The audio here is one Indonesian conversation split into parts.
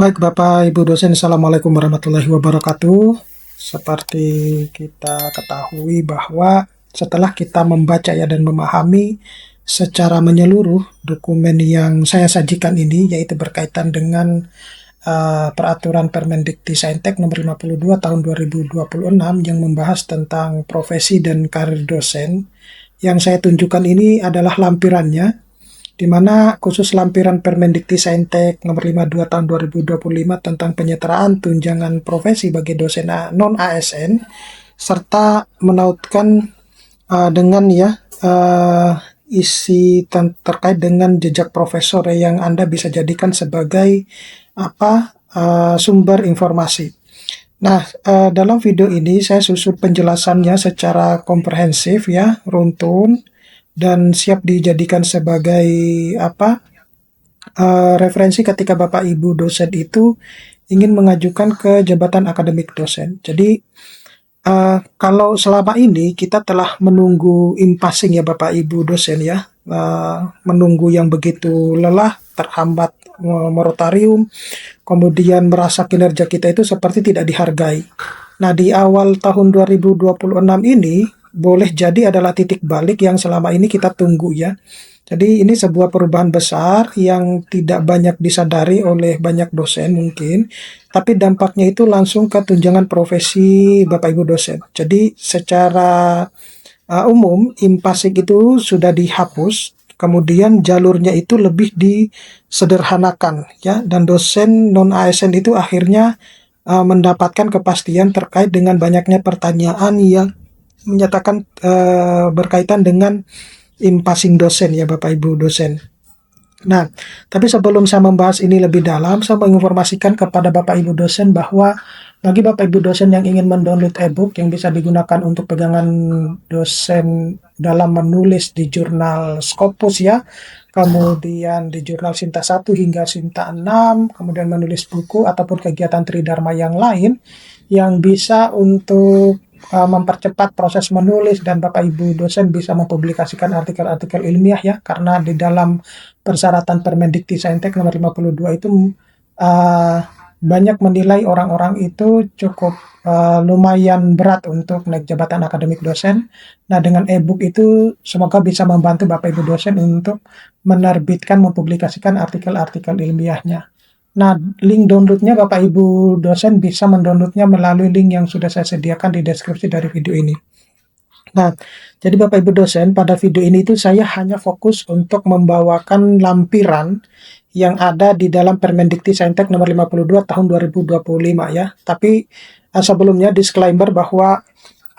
Baik, Bapak Ibu dosen, Assalamualaikum warahmatullahi wabarakatuh. Seperti kita ketahui bahwa setelah kita membaca ya dan memahami secara menyeluruh dokumen yang saya sajikan ini, yaitu berkaitan dengan peraturan Permendikti-Saintek nomor 52 tahun 2026 yang membahas tentang profesi dan karir dosen. Yang saya tunjukkan ini adalah lampirannya, di mana khusus lampiran Permendikti-Saintek nomor 52 tahun 2025 tentang penyetaraan tunjangan profesi bagi dosen non-ASN, serta menautkan dengan isi terkait dengan jejak profesor yang Anda bisa jadikan sebagai sumber informasi. Nah, dalam video ini saya susun penjelasannya secara komprehensif ya, runtun, dan siap dijadikan sebagai referensi ketika Bapak Ibu dosen itu ingin mengajukan ke jabatan akademik dosen. Jadi kalau selama ini kita telah menunggu impasing ya Bapak Ibu dosen ya, menunggu yang begitu lelah, terhambat moratorium, kemudian merasa kinerja kita itu seperti tidak dihargai. Nah, di awal tahun 2026 ini boleh jadi adalah titik balik yang selama ini kita tunggu ya. Jadi ini sebuah perubahan besar yang tidak banyak disadari oleh banyak dosen mungkin, tapi dampaknya itu langsung ke tunjangan profesi Bapak Ibu dosen. Jadi secara umum impasing itu sudah dihapus, kemudian jalurnya itu lebih disederhanakan ya, dan dosen non ASN itu akhirnya mendapatkan kepastian terkait dengan banyaknya pertanyaan yang menyatakan berkaitan dengan impasing dosen ya Bapak Ibu dosen. Nah, tapi sebelum saya membahas ini lebih dalam, saya menginformasikan kepada Bapak Ibu dosen bahwa bagi Bapak Ibu dosen yang ingin mendownload e-book yang bisa digunakan untuk pegangan dosen dalam menulis di jurnal Scopus ya, kemudian di jurnal Sinta 1 hingga Sinta 6, kemudian menulis buku ataupun kegiatan Tridharma yang lain yang bisa untuk mempercepat proses menulis, dan Bapak Ibu dosen bisa mempublikasikan artikel-artikel ilmiah ya, karena di dalam persyaratan Permendikti-Saintek nomor 52 itu banyak menilai orang-orang itu cukup lumayan berat untuk naik jabatan akademik dosen. Nah, dengan e-book itu semoga bisa membantu Bapak Ibu dosen untuk menerbitkan, mempublikasikan artikel-artikel ilmiahnya. Nah, link downloadnya Bapak Ibu dosen bisa mendownloadnya melalui link yang sudah saya sediakan di deskripsi dari video ini. Nah, jadi Bapak Ibu dosen, pada video ini itu saya hanya fokus untuk membawakan lampiran yang ada di dalam Permendikti-Saintek nomor 52 tahun 2025 ya. Tapi sebelumnya disclaimer bahwa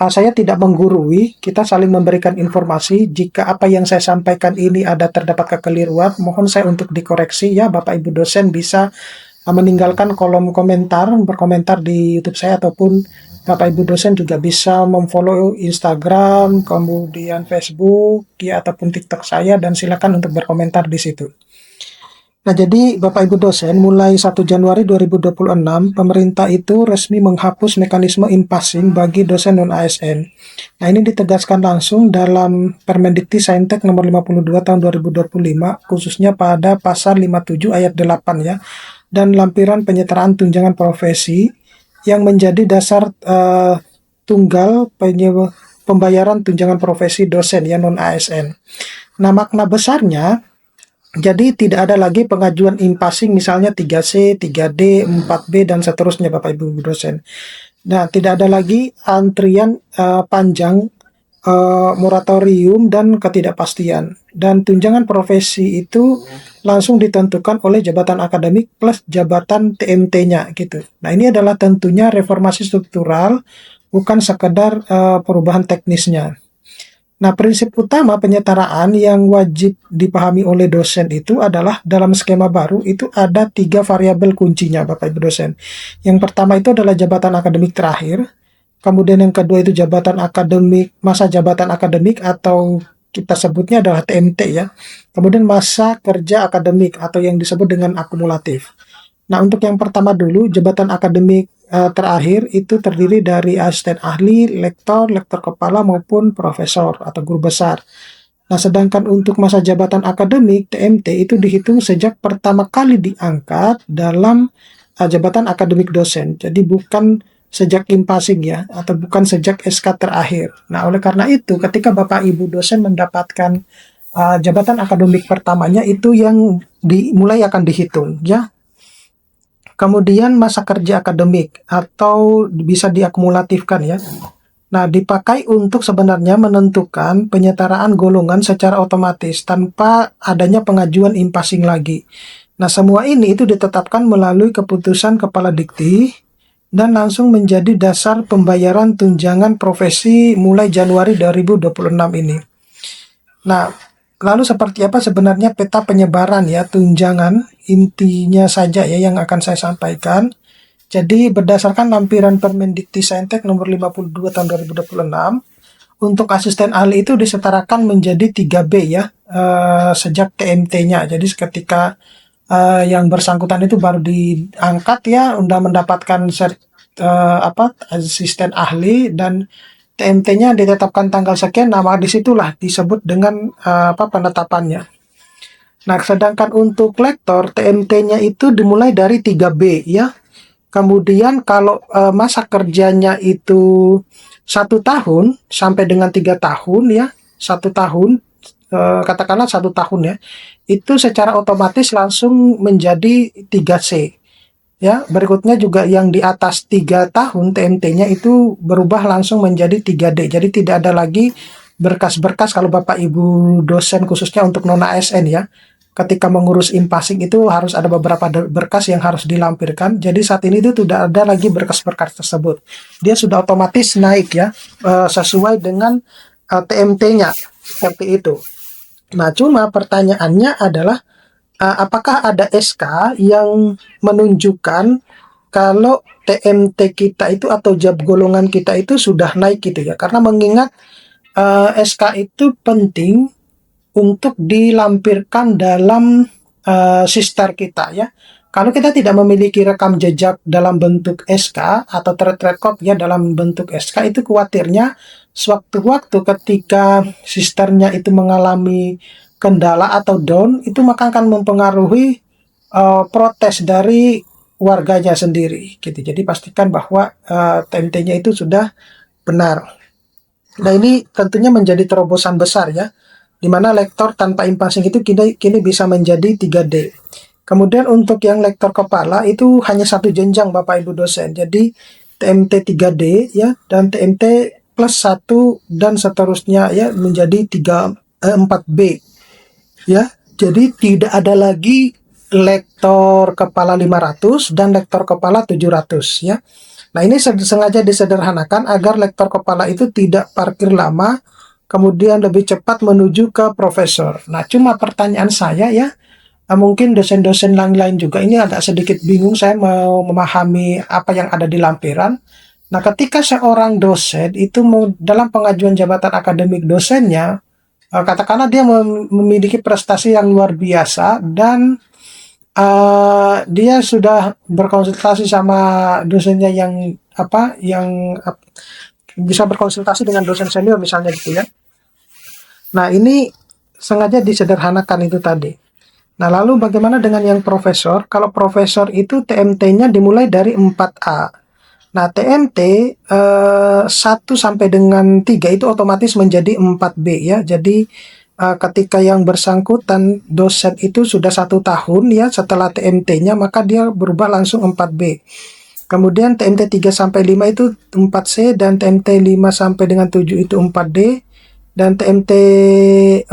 saya tidak menggurui, kita saling memberikan informasi. Jika apa yang saya sampaikan ini terdapat kekeliruan, mohon saya untuk dikoreksi ya. Bapak Ibu dosen bisa meninggalkan kolom komentar, berkomentar di YouTube saya, ataupun Bapak Ibu dosen juga bisa memfollow Instagram, kemudian Facebook, ya, ataupun TikTok saya, dan silakan untuk berkomentar di situ. Nah, jadi Bapak Ibu dosen, mulai 1 Januari 2026, pemerintah itu resmi menghapus mekanisme impasing bagi dosen non-ASN. Nah, ini ditegaskan langsung dalam Permendikti-Saintek nomor 52 tahun 2025, khususnya pada pasal 57 ayat 8 ya, dan lampiran penyetaraan tunjangan profesi yang menjadi dasar tunggal pembayaran tunjangan profesi dosen ya non-ASN. Nah, makna besarnya, jadi tidak ada lagi pengajuan impasing misalnya 3C, 3D, 4B, dan seterusnya Bapak Ibu dosen. Nah, tidak ada lagi antrian panjang, moratorium, dan ketidakpastian. Dan tunjangan profesi itu langsung ditentukan oleh jabatan akademik plus jabatan TMT-nya gitu. Nah, ini adalah tentunya reformasi struktural, bukan sekedar perubahan teknisnya. Nah, prinsip utama penyetaraan yang wajib dipahami oleh dosen itu adalah dalam skema baru itu ada 3 variabel kuncinya Bapak Ibu dosen. Yang pertama itu adalah jabatan akademik terakhir, kemudian yang kedua itu jabatan akademik, masa jabatan akademik atau kita sebutnya adalah TMT ya. Kemudian masa kerja akademik atau yang disebut dengan akumulatif. Nah, untuk yang pertama dulu, jabatan akademik terakhir itu terdiri dari asisten ahli, lektor, lektor kepala, maupun profesor atau guru besar. Nah, sedangkan untuk masa jabatan akademik TMT itu dihitung sejak pertama kali diangkat dalam jabatan akademik dosen. Jadi bukan sejak impasing ya, atau bukan sejak SK terakhir. Nah, oleh karena itu, ketika Bapak Ibu dosen mendapatkan jabatan akademik pertamanya itu yang mulai akan dihitung ya. Kemudian masa kerja akademik atau bisa diakumulatifkan ya. Nah, dipakai untuk sebenarnya menentukan penyetaraan golongan secara otomatis tanpa adanya pengajuan impasing lagi. Nah, semua ini itu ditetapkan melalui keputusan Kepala Dikti dan langsung menjadi dasar pembayaran tunjangan profesi mulai Januari 2026 ini. Nah, lalu seperti apa sebenarnya peta penyebaran ya tunjangan intinya saja ya yang akan saya sampaikan. Jadi berdasarkan lampiran Permendikti-Saintek nomor 52 tahun 2026, untuk asisten ahli itu disetarakan menjadi 3B ya, sejak TMT-nya. Jadi ketika yang bersangkutan itu baru diangkat ya, udah mendapatkan asisten ahli dan TMT-nya ditetapkan tanggal sekian, nama disitulah disebut dengan penetapannya. Nah, sedangkan untuk lektor TMT-nya itu dimulai dari 3B ya. Kemudian kalau masa kerjanya itu 1 tahun sampai dengan 3 tahun ya, 1 tahun katakanlah 1 tahun ya, itu secara otomatis langsung menjadi 3C. Ya, berikutnya juga yang di atas 3 tahun TMT-nya itu berubah langsung menjadi 3D. Jadi tidak ada lagi berkas-berkas kalau Bapak Ibu dosen khususnya untuk non ASN ya. Ketika mengurus impasing itu harus ada beberapa berkas yang harus dilampirkan. Jadi saat ini itu tidak ada lagi berkas-berkas tersebut. Dia sudah otomatis naik ya, sesuai dengan TMT-nya seperti itu. Nah, cuma pertanyaannya adalah apakah ada SK yang menunjukkan kalau TMT kita itu atau job golongan kita itu sudah naik gitu ya. Karena mengingat SK itu penting untuk dilampirkan dalam sister kita ya. Kalau kita tidak memiliki rekam jejak dalam bentuk SK atau track record ya dalam bentuk SK, itu khawatirnya sewaktu-waktu ketika sisternya itu mengalami kendala atau down, itu maka akan mempengaruhi protes dari warganya sendiri gitu. Jadi pastikan bahwa TMT-nya itu sudah benar. Nah, ini tentunya menjadi terobosan besar ya, di mana lektor tanpa impasing itu kini bisa menjadi 3D. Kemudian untuk yang lektor kepala itu hanya 1 jenjang Bapak Ibu dosen. Jadi TMT 3D ya dan TMT plus 1 dan seterusnya ya menjadi 4B ya. Jadi tidak ada lagi lektor kepala 500 dan lektor kepala 700 ya. Nah, ini sengaja disederhanakan agar lektor kepala itu tidak parkir lama, kemudian lebih cepat menuju ke profesor. Nah, cuma pertanyaan saya ya, mungkin dosen-dosen lain juga ini agak sedikit bingung, saya mau memahami apa yang ada di lampiran. Nah, ketika seorang dosen itu dalam pengajuan jabatan akademik dosennya, katakanlah dia memiliki prestasi yang luar biasa dan dia sudah berkonsultasi sama dosennya yang bisa berkonsultasi dengan dosen senior misalnya gitu ya. Nah, ini sengaja disederhanakan itu tadi. Nah, lalu bagaimana dengan yang profesor? Kalau profesor itu TMT-nya dimulai dari 4A. Nah, TMT 1 sampai dengan 3 itu otomatis menjadi 4B ya. Jadi ketika yang bersangkutan dosen itu sudah 1 tahun ya setelah TMT-nya, maka dia berubah langsung 4B. Kemudian TMT 3 sampai 5 itu 4C dan TMT 5 sampai dengan 7 itu 4D. Dan TMT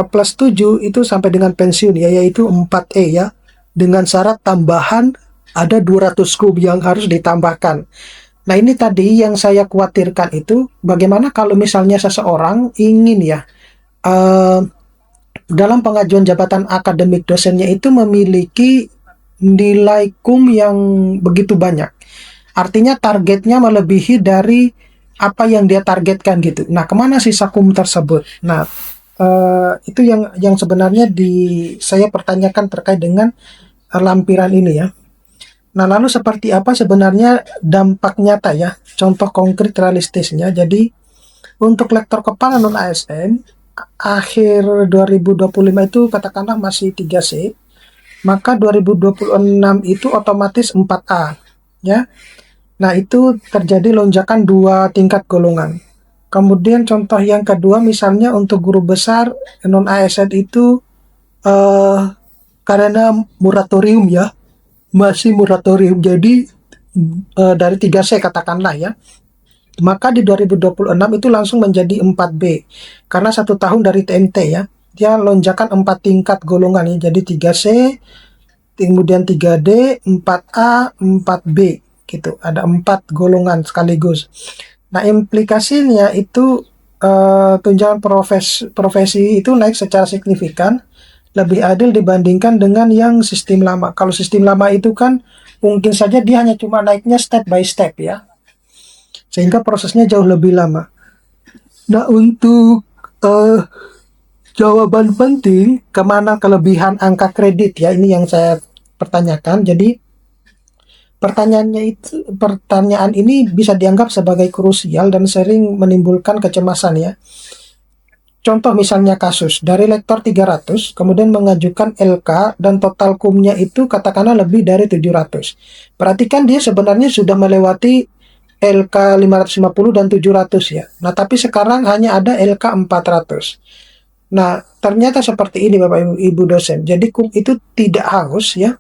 plus 7 itu sampai dengan pensiun ya, yaitu 4E ya, dengan syarat tambahan ada 200 kub yang harus ditambahkan. Nah, ini tadi yang saya khawatirkan itu, bagaimana kalau misalnya seseorang ingin ya dalam pengajuan jabatan akademik dosennya itu memiliki nilai kum yang begitu banyak, artinya targetnya melebihi dari apa yang dia targetkan gitu. Nah, kemana sisa kum tersebut? Nah, itu yang sebenarnya saya pertanyakan terkait dengan lampiran ini ya. Nah, lalu seperti apa sebenarnya dampak nyata ya, contoh konkret realistisnya. Jadi untuk lektor kepala non ASN akhir 2025 itu katakanlah masih 3C, maka 2026 itu otomatis 4A. ya. Nah, itu terjadi lonjakan 2 tingkat golongan. Kemudian contoh yang kedua misalnya untuk guru besar non ASN itu eh, karena moratorium ya, masih moratorium. Jadi dari 3C katakanlah ya. Maka di 2026 itu langsung menjadi 4B. Karena 1 tahun dari TMT ya. Dia lonjakan 4 tingkat golongan ya. Jadi 3C, kemudian 3D, 4A, 4B gitu. Ada 4 golongan sekaligus. Nah, implikasinya itu tunjangan profesi itu naik secara signifikan, lebih adil dibandingkan dengan yang sistem lama. Kalau sistem lama itu kan mungkin saja dia hanya cuma naiknya step by step ya, sehingga prosesnya jauh lebih lama. Nah, untuk eh, jawaban penting kemana kelebihan angka kredit ya, ini yang saya pertanyakan. Jadi pertanyaan ini bisa dianggap sebagai krusial dan sering menimbulkan kecemasan ya. Contoh misalnya kasus dari lektor 300 kemudian mengajukan LK dan total kumnya itu katakanlah lebih dari 700. Berarti kan dia sebenarnya sudah melewati LK 550 dan 700 ya. Nah, tapi sekarang hanya ada LK 400. Nah, ternyata seperti ini Bapak Ibu dosen. Jadi kum itu tidak hangus ya.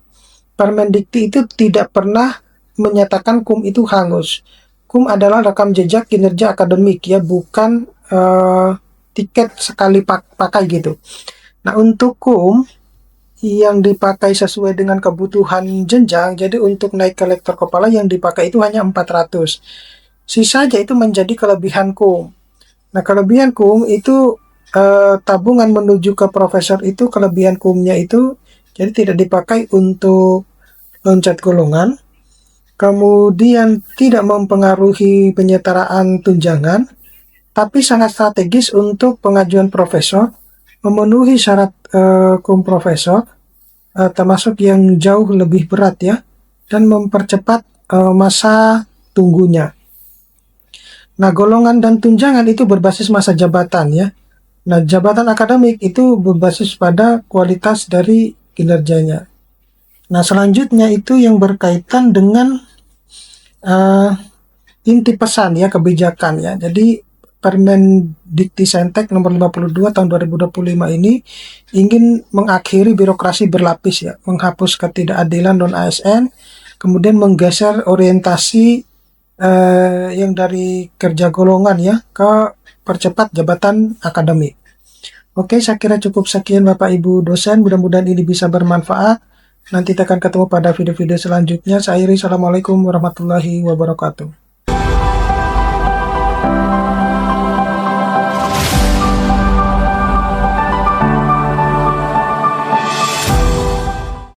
Permendikti itu tidak pernah menyatakan kum itu hangus. Kum adalah rekam jejak kinerja akademik ya, bukan tiket sekali pakai gitu. Nah, untuk kum yang dipakai sesuai dengan kebutuhan jenjang, jadi untuk naik ke lektor kepala yang dipakai itu hanya 400. Sisanya itu menjadi kelebihan kum. Nah, kelebihan kum itu tabungan menuju ke profesor itu kelebihan kumnya itu jadi tidak dipakai untuk loncat golongan, kemudian tidak mempengaruhi penyetaraan tunjangan, tapi sangat strategis untuk pengajuan profesor, memenuhi syarat kum profesor, termasuk yang jauh lebih berat ya, dan mempercepat masa tunggunya. Nah, golongan dan tunjangan itu berbasis masa jabatan ya. Nah, jabatan akademik itu berbasis pada kualitas dari kinerjanya. Nah, selanjutnya itu yang berkaitan dengan uh, inti pesan ya, kebijakan ya. Jadi Permendikti-Sentek nomor 52 tahun 2025 ini ingin mengakhiri birokrasi berlapis ya, menghapus ketidakadilan non ASN, kemudian menggeser orientasi yang dari kerja golongan ya ke percepat jabatan akademik. Oke, saya kira cukup sekian Bapak Ibu dosen. Mudah-mudahan ini bisa bermanfaat. Nanti kita akan ketemu pada video-video selanjutnya. Saya Iri, Assalamualaikum warahmatullahi wabarakatuh.